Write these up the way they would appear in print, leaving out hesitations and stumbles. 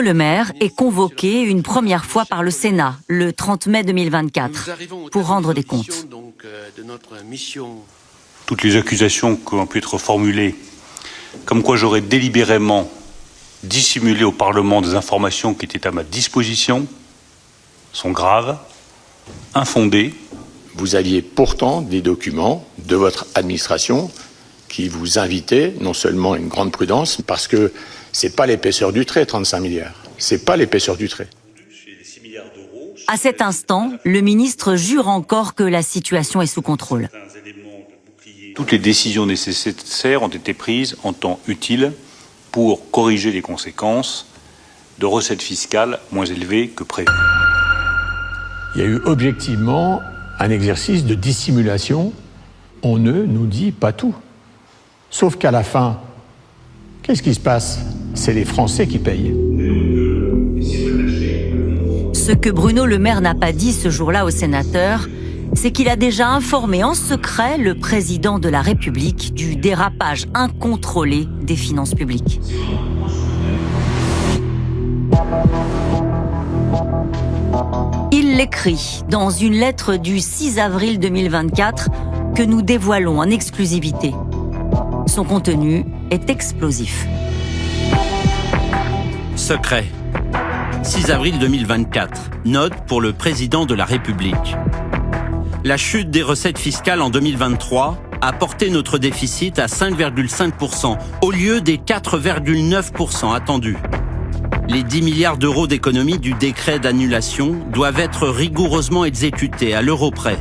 Le Maire est convoqué une première fois par le Sénat, le 30 mai 2024, pour rendre des comptes. Toutes les accusations qui ont pu être formulées, comme quoi j'aurais délibérément dissimulé au Parlement des informations qui étaient à ma disposition, sont graves, infondées. Vous aviez pourtant des documents de votre administration qui vous invitaient non seulement à une grande prudence, parce que c'est pas l'épaisseur du trait, 35 milliards. C'est pas l'épaisseur du trait. À cet instant, le ministre jure encore que la situation est sous contrôle. Toutes les décisions nécessaires ont été prises en temps utile pour corriger les conséquences de recettes fiscales moins élevées que prévu. Il y a eu objectivement un exercice de dissimulation. On ne nous dit pas tout. Sauf qu'à la fin, qu'est-ce qui se passe? C'est les Français qui payent. Ce que Bruno Le Maire n'a pas dit ce jour-là aux sénateurs, c'est qu'il a déjà informé en secret le président de la République du dérapage incontrôlé des finances publiques. Il l'écrit dans une lettre du 6 avril 2024 que nous dévoilons en exclusivité. Son contenu est explosif. Secret. 6 avril 2024. Note pour le président de la République. La chute des recettes fiscales en 2023 a porté notre déficit à 5,5% au lieu des 4,9% attendus. Les 10 milliards d'euros d'économies du décret d'annulation doivent être rigoureusement exécutés à l'euro près.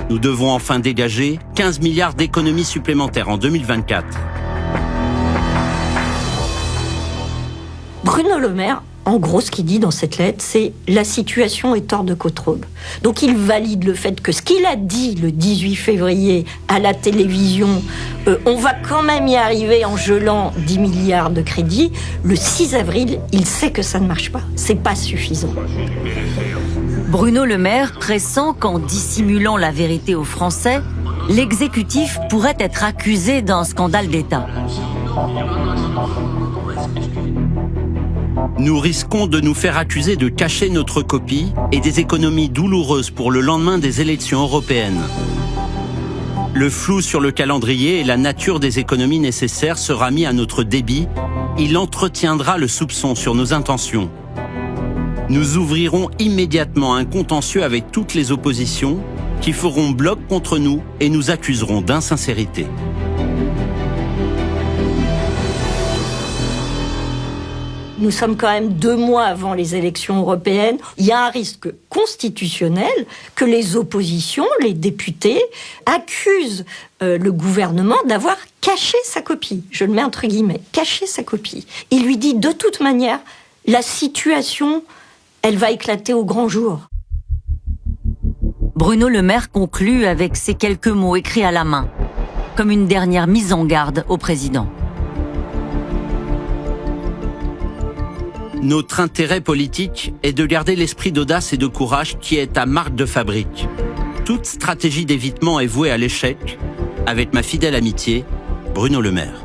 Nous devons enfin dégager 15 milliards d'économies supplémentaires en 2024. Bruno Le Maire, en gros, ce qu'il dit dans cette lettre, c'est « la situation est hors de contrôle ». Donc il valide le fait que ce qu'il a dit le 18 février à la télévision, on va quand même y arriver en gelant 10 milliards de crédits, le 6 avril, il sait que ça ne marche pas. C'est pas suffisant. Bruno Le Maire pressent qu'en dissimulant la vérité aux Français, l'exécutif pourrait être accusé d'un scandale d'État. Nous risquons de nous faire accuser de cacher notre copie et des économies douloureuses pour le lendemain des élections européennes. Le flou sur le calendrier et la nature des économies nécessaires sera mis à notre débit. Il entretiendra le soupçon sur nos intentions. Nous ouvrirons immédiatement un contentieux avec toutes les oppositions qui feront bloc contre nous et nous accuseront d'insincérité. Nous sommes quand même 2 mois avant les élections européennes. Il y a un risque constitutionnel que les oppositions, les députés, accusent le gouvernement d'avoir caché sa copie. Je le mets entre guillemets, caché sa copie. Il lui dit de toute manière, la situation, elle va éclater au grand jour. Bruno Le Maire conclut avec ces quelques mots écrits à la main, comme une dernière mise en garde au président. Notre intérêt politique est de garder l'esprit d'audace et de courage qui est ta marque de fabrique. Toute stratégie d'évitement est vouée à l'échec. Avec ma fidèle amitié, Bruno Le Maire.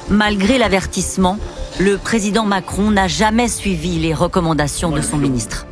Malgré l'avertissement, le président Macron n'a jamais suivi les recommandations de son ministre.